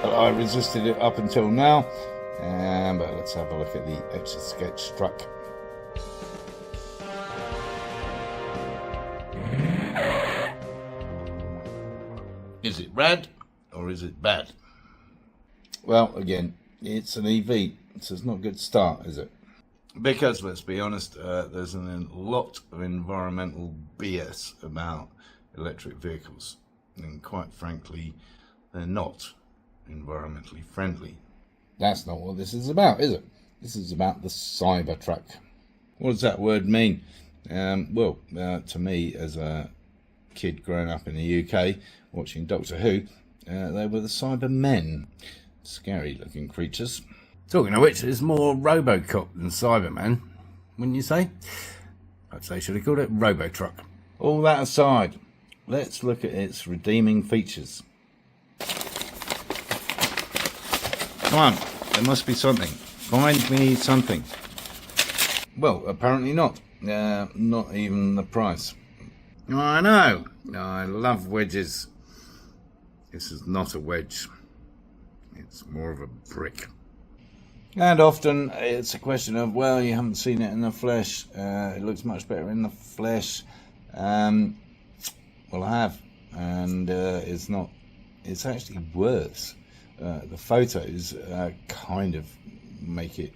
I resisted it up until now, but let's have a look at the Etch-a-Sketch truck. Is it rad or is it bad? Well, again, it's an EV, so it's not a good start, is it? Because, let's be honest, there's a lot of environmental BS about electric vehicles, and quite frankly, they're not environmentally friendly. That's not what this is about, is it? This is about the Cybertruck. What does that word mean? To me, as a kid growing up in the UK watching Doctor Who, they were the Cybermen. Scary looking creatures. Talking of which, there's more Robocop than Cyberman, wouldn't you say? I'd say should have called it Robotruck. All that aside, let's look at its redeeming features. Come on, there must be something. Find me something. Well, apparently not. Not even the price. I know. I love wedges. This is not a wedge. It's more of a brick. And often it's a question of, well, you haven't seen it in the flesh. It looks much better in the flesh. Well, I have. And it's not. It's actually worse. The photos kind of make it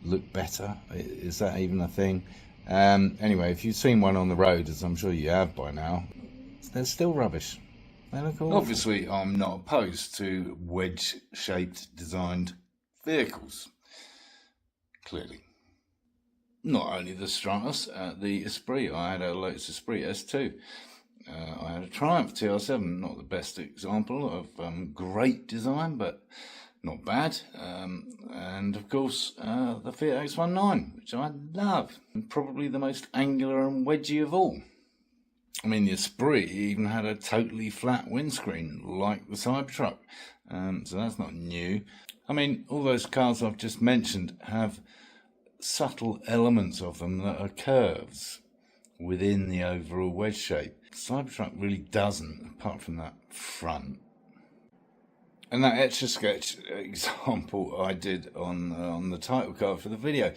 look better. Is that even a thing? Anyway, if you've seen one on the road, as I'm sure you have by now, they're still rubbish. They look awful. Obviously, I'm not opposed to wedge-shaped designed vehicles. Clearly. Not only the Stratos, the Esprit. I had a Lotus Esprit S2. I had a Triumph TR7, not the best example of great design, but not bad. And of course, the Fiat X19, which I love, and probably the most angular and wedgy of all. I mean, the Esprit even had a totally flat windscreen, like the Cybertruck, so that's not new. I mean, all those cars I've just mentioned have subtle elements of them that are curves within the overall wedge shape. Cybertruck really doesn't, apart from that front. And that Etch-a-Sketch example I did on the title card for the video,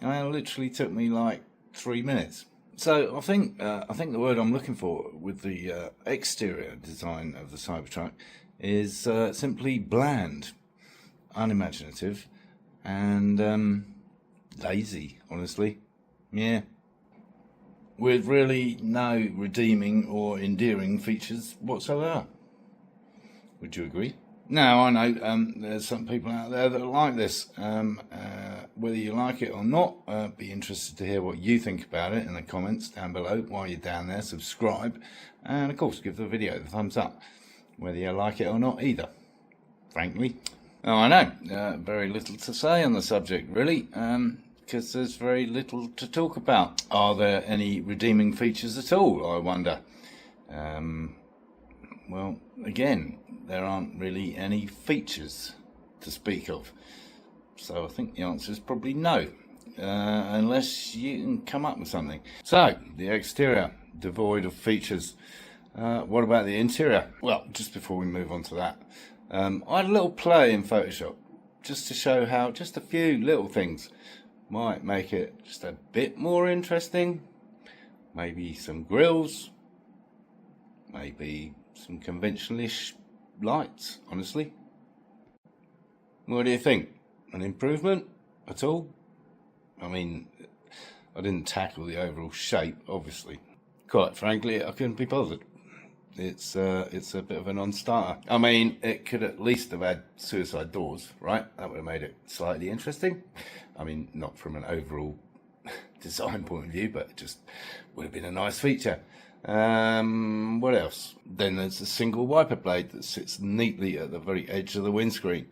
it literally took me like 3 minutes. So I think the word I'm looking for with the exterior design of the Cybertruck is simply bland, unimaginative, and lazy, honestly. Yeah. With really no redeeming or endearing features whatsoever. Would you agree? Now, I know there's some people out there that like this. Whether you like it or not, be interested to hear what you think about it in the comments down below. While you're down there, subscribe. And, of course, give the video the thumbs up, whether you like it or not either, frankly. Oh, I know, very little to say on the subject, really, because there's very little to talk about. Are there any redeeming features at all, I wonder? Well, again, there aren't really any features to speak of. So I think the answer is probably no, unless you can come up with something. So, the exterior, devoid of features. What about the interior? Well, just before we move on to that, I had a little play in Photoshop, just to show how just a few little things might make it just a bit more interesting. Maybe some grills, maybe some conventional-ish lights, honestly. What do you think? An improvement at all? I mean, I didn't tackle the overall shape, obviously. Quite frankly, I couldn't be bothered. It's a bit of a non-starter. I mean, it could at least have had suicide doors, right? That would have made it slightly interesting. I mean, not from an overall design point of view, but it just would have been a nice feature. What else? Then there's a single wiper blade that sits neatly at the very edge of the windscreen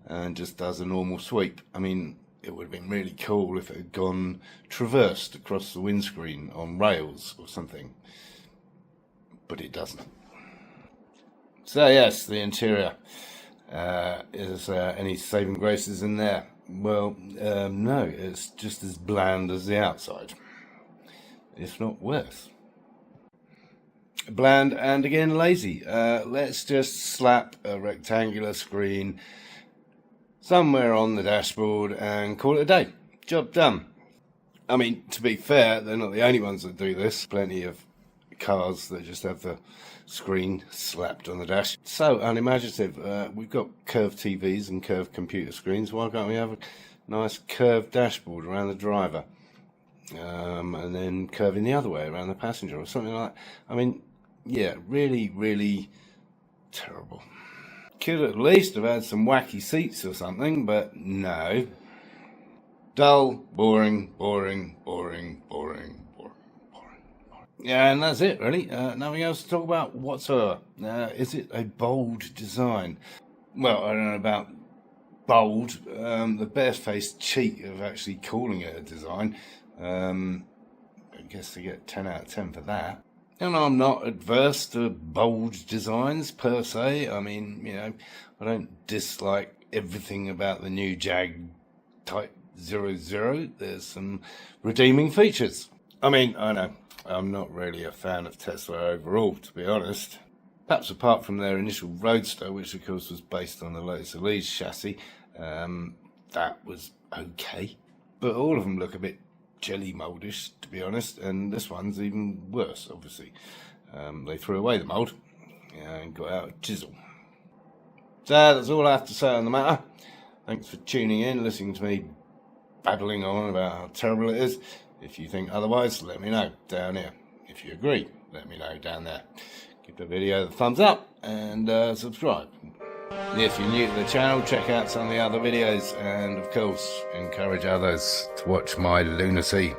and just does a normal sweep. I mean, it would have been really cool if it had gone traversed across the windscreen on rails or something, but it doesn't. So yes, the interior. Is any saving graces in there? Well, no, it's just as bland as the outside, if not worse. bland and again lazy. Let's just slap a rectangular screen somewhere on the dashboard and call it a day. Job done. I mean, to be fair, they're not the only ones that do this. Plenty of cars that just have the screen slapped on the dash. So unimaginative. We've got curved TVs and curved computer screens. Why can't we have a nice curved dashboard around the driver? And then curving the other way around the passenger or something like that. I mean, yeah, really, really terrible. Could at least have had some wacky seats or something, but no. Dull, boring, boring, boring, boring, boring, boring. Yeah, and that's it, really. Nothing else to talk about whatsoever. Is it a bold design? Well, I don't know about bold. The barefaced cheek of actually calling it a design. I guess they get 10 out of 10 for that. And I'm not adverse to bold designs per se. I mean, you know, I don't dislike everything about the new Jag Type 00. There's some redeeming features. I mean, I know, I'm not really a fan of Tesla overall, to be honest. Perhaps apart from their initial Roadster, which of course was based on the Lotus Elise chassis, that was okay. But all of them look a bit jelly mouldish, to be honest, and this one's even worse, obviously. They threw away the mould and got out a chisel. So that's all I have to say on the matter. Thanks for tuning in, listening to me babbling on about how terrible it is. If you think otherwise, let me know down here. If you agree, let me know down there. Give the video the thumbs up and subscribe. If you're new to the channel, check out some of the other videos and, of course, encourage others to watch my lunacy.